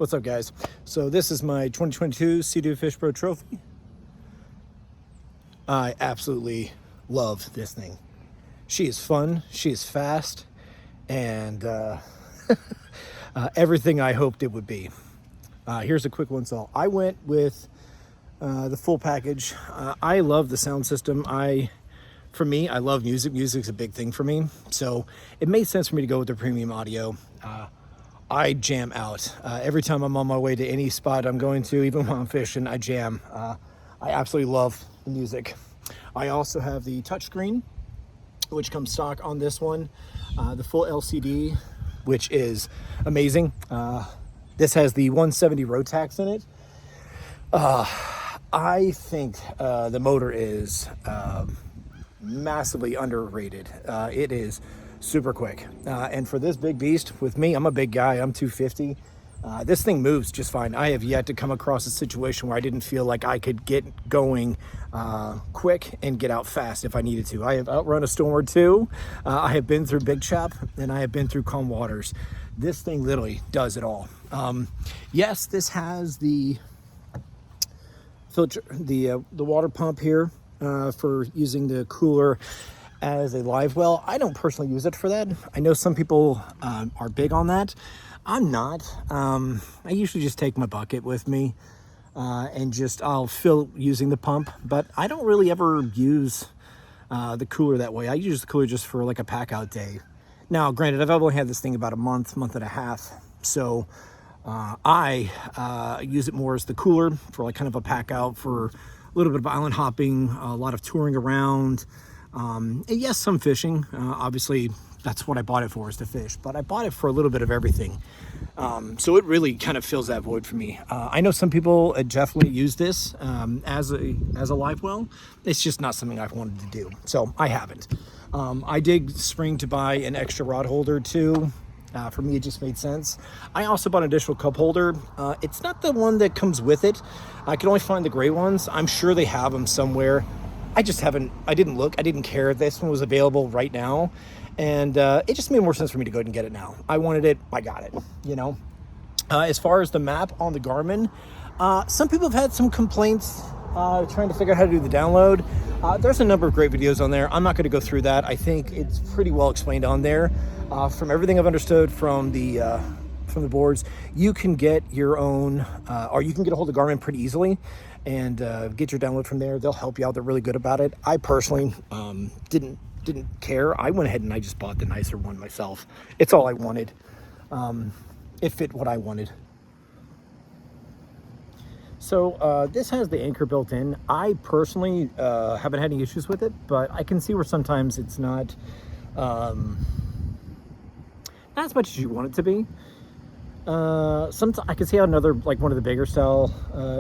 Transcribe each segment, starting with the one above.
What's up, guys? So this is my 2022 Sea-Doo Fish Pro Trophy. I absolutely love this thing. She is fun, she is fast, and everything I hoped it would be. Here's a quick one. So I went with the full package. I love the sound system. For me, I love music. Music's a big thing for me. So it made sense for me to go with the premium audio. I jam out. Every time I'm on my way to any spot I'm going to, even when I'm fishing, I jam. I absolutely love the music. I also have the touchscreen, which comes stock on this one. The full LCD, which is amazing. This has the 170 Rotax in it. I think the motor is massively underrated. It is super quick. And for this big beast, with me, I'm a big guy, I'm 250. This thing moves just fine. I have yet to come across a situation where I didn't feel like I could get going quick and get out fast if I needed to. I have outrun a storm or two. I have been through Big Chop, and I have been through calm waters. This thing literally does it all. Yes, this has the filter, the water pump here for using the cooler as a live well. I don't personally use it for that. I know some people are big on that. I'm not. I usually just take my bucket with me and I'll fill using the pump, but I don't really ever use the cooler that way. I use the cooler just for like a pack out day. Now, granted, I've only had this thing about a month and a half, so I use it more as the cooler for like kind of a pack out for a little bit of island hopping, a lot of touring around, and yes, some fishing. Obviously, that's what I bought it for, is to fish, but I bought it for a little bit of everything. So it really kind of fills that void for me. I know some people definitely use this as a live well. It's just not something I've wanted to do, so I haven't. I did spring to buy an extra rod holder too. For me, it just made sense. I also bought an additional cup holder. It's not the one that comes with it. I can only find the gray ones. I'm sure they have them somewhere. I didn't look. I didn't care. This one was available right now. And it just made more sense for me to go ahead and get it now. I wanted it, I got it, you know. As far as the map on the Garmin, some people have had some complaints trying to figure out how to do the download. There's a number of great videos on there. I'm not going to go through that. I think it's pretty well explained on there. From everything I've understood from the boards, you can get your own, or you can get a hold of Garmin pretty easily and get your download from there. They'll help you out. They're really good about it. I personally didn't care. I went ahead and I just bought the nicer one myself. It's all I wanted. It fit what I wanted. So this has the anchor built in. I personally haven't had any issues with it, but I can see where sometimes it's not as much as you want it to be. Sometimes I can see how another, like one of the bigger style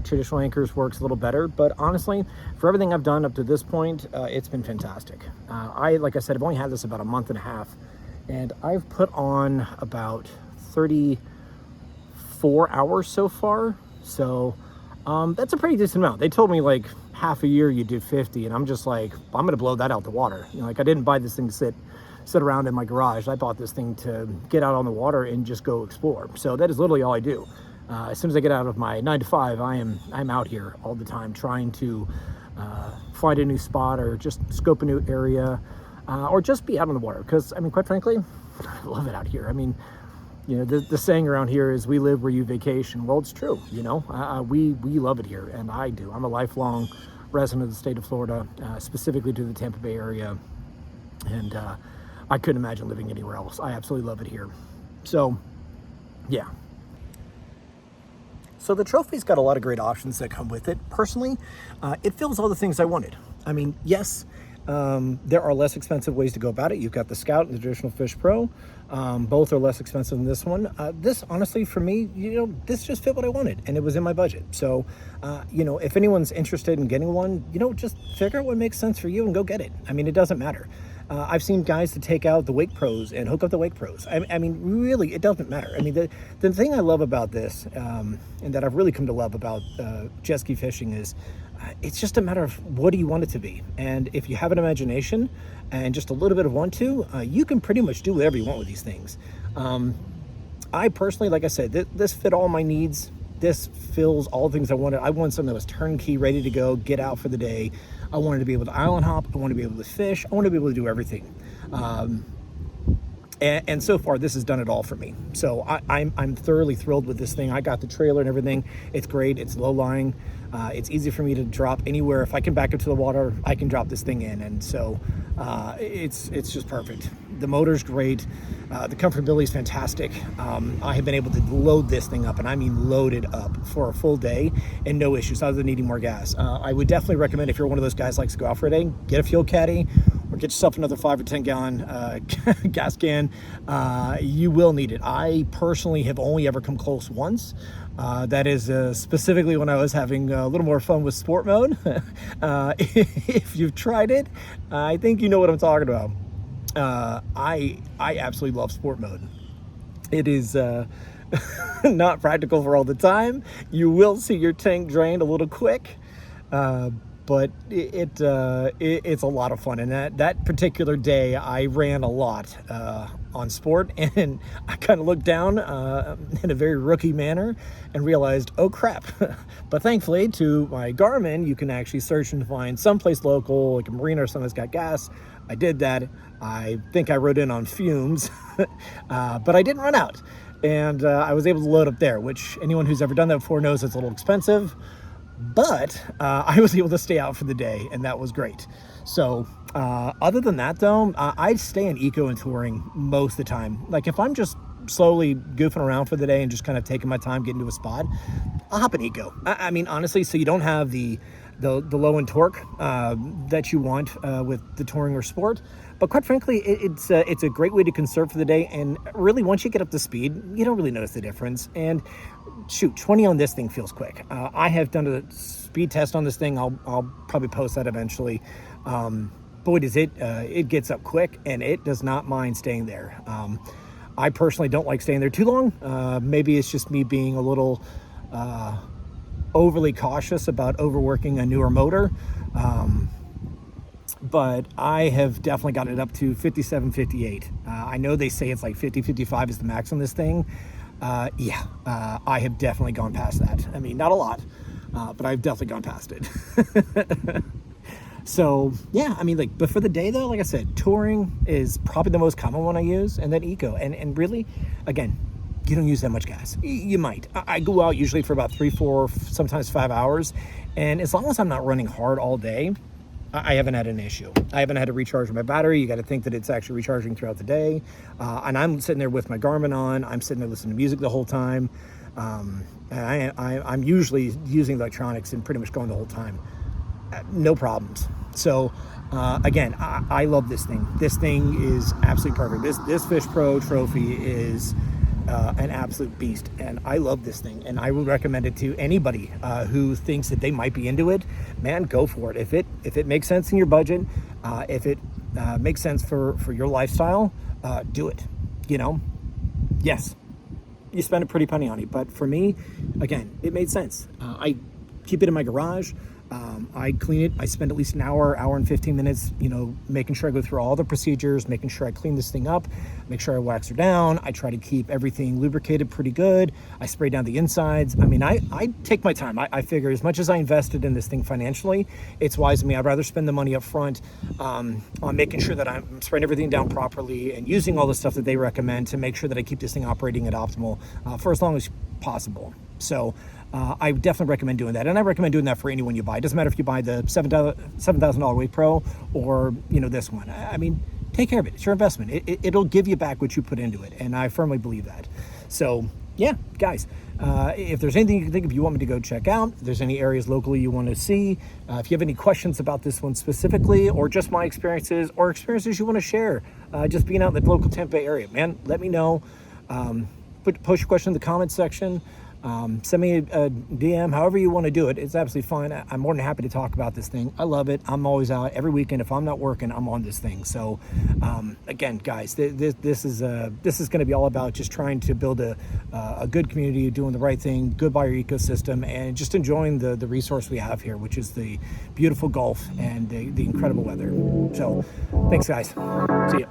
traditional anchors works a little better, but honestly, for everything I've done up to this point, it's been fantastic. Like I said, I've only had this about a month and a half, and I've put on about 34 hours so far. So that's a pretty decent amount. They told me like half a year you do 50, and I'm just like, I'm gonna blow that out the water. You know, like I didn't buy this thing to sit around in my garage. I bought this thing to get out on the water and just go explore. So that is literally all I do. As soon as I get out of my 9 to 5, I'm out here all the time trying to find a new spot or just scope a new area or just be out on the water. Because I mean, quite frankly, I love it out here. I mean, you know, the saying around here is, we live where you vacation. Well, it's true. You know, we love it here, and I do. I'm a lifelong resident of the state of Florida, specifically to the Tampa Bay area, and I couldn't imagine living anywhere else. I absolutely love it here. So, yeah. So the trophy's got a lot of great options that come with it. Personally, it fills all the things I wanted. I mean, yes, there are less expensive ways to go about it. You've got the Scout and the Traditional Fish Pro. Both are less expensive than this one. This, honestly, for me, you know, this just fit what I wanted, and it was in my budget. So, you know, if anyone's interested in getting one, you know, just figure out what makes sense for you and go get it. I mean, it doesn't matter. I've seen guys to take out the Wake Pros and hook up the Wake Pros. I mean, really, it doesn't matter. I mean, the thing I love about this, and that I've really come to love about jet ski fishing, is it's just a matter of what do you want it to be. And if you have an imagination and just a little bit of want to, you can pretty much do whatever you want with these things. I personally, like I said, this fit all my needs. This fills all the things I wanted. I wanted something that was turnkey, ready to go, get out for the day. I wanted to be able to island hop. I wanted to be able to fish. I wanted to be able to do everything. And so far, this has done it all for me. So I'm thoroughly thrilled with this thing. I got the trailer and everything. It's great. It's low lying. It's easy for me to drop anywhere. If I can back up to the water, I can drop this thing in. And so it's just perfect. The motor's great. The comfortability is fantastic. I have been able to load this thing up, and I mean load it up for a full day and no issues other than needing more gas. I would definitely recommend, if you're one of those guys who likes to go out for a day, get a fuel caddy or get yourself another 5 or 10 gallon gas can. You will need it. I personally have only ever come close once. That is specifically when I was having a little more fun with sport mode. If you've tried it, I think you know what I'm talking about. I absolutely love sport mode. It is not practical for all the time. You will see your tank drained a little quick, but it's a lot of fun. And that particular day, I ran a lot on sport, and I kind of looked down in a very rookie manner and realized, oh crap. But thankfully, to my Garmin, you can actually search and find someplace local, like a marina or something that's got gas. I did that. I think I rode in on fumes, but I didn't run out. And I was able to load up there, which anyone who's ever done that before knows it's a little expensive. But I was able to stay out for the day, and that was great. So other than that, though, I stay in eco and touring most of the time. Like if I'm just slowly goofing around for the day and just kind of taking my time getting to a spot, I'll hop in eco. I mean, honestly, so you don't have the low end torque that you want with the touring or sport. But quite frankly, it's a great way to conserve for the day. And really, once you get up to speed, you don't really notice the difference. And shoot, 20 on this thing feels quick. I have done a speed test on this thing. I'll probably post that eventually. Boy, does it gets up quick, and it does not mind staying there. I personally don't like staying there too long. Maybe it's just me being a little overly cautious about overworking a newer motor. But I have definitely got it up to 57, 58. I know they say it's like 50, 55 is the max on this thing. I have definitely gone past that. I mean, not a lot, but I've definitely gone past it. So yeah, I mean, like, but for the day though, like I said, touring is probably the most common one I use, and then eco. And really, again, you don't use that much gas. You might. I go out usually for about 3, 4, sometimes 5 hours, and as long as I'm not running hard all day, I haven't had an issue. I haven't had to recharge my battery. You got to think that it's actually recharging throughout the day. And I'm sitting there with my Garmin on. I'm sitting there listening to music the whole time. And I'm usually using electronics and pretty much going the whole time. No problems. So again, I love this thing. This thing is absolutely perfect. This Fish Pro trophy is an absolute beast, and I love this thing, and I would recommend it to anybody who thinks that they might be into it. Man, go for it. If it makes sense in your budget, if it makes sense for your lifestyle, do it. You know, yes, you spend a pretty penny on it, but for me, again, it made sense. I keep it in my garage. I clean it. I spend at least an hour and 15 minutes, making sure I go through all the procedures, making sure I clean this thing up, make sure I wax her down. I try to keep everything lubricated pretty good. I spray down the insides. I mean, I take my time. I figure as much as I invested in this thing financially, it's wise to me. I'd rather spend the money up front on making sure that I'm spraying everything down properly and using all the stuff that they recommend to make sure that I keep this thing operating at optimal for as long as possible. So I definitely recommend doing that, and I recommend doing that for anyone you buy. It doesn't matter if you buy the $7,000 Wave Pro or this one. I mean, take care of it. It's your investment. It'll give you back what you put into it, and I firmly believe that. So yeah, guys, if there's anything you can think of you want me to go check out, if there's any areas locally you want to see, if you have any questions about this one specifically, or just my experiences or experiences you want to share, just being out in the local Tampa Bay area, man, let me know. Post your question in the comments section. Send me a DM, however you want to do it. It's absolutely fine. I'm more than happy to talk about this thing. I love it. I'm always out every weekend. If I'm not working, I'm on this thing. So again, guys, this is going to be all about just trying to build a good community, doing the right thing, good buyer ecosystem, and just enjoying the resource we have here, which is the beautiful Gulf and the incredible weather. So thanks, guys. See ya.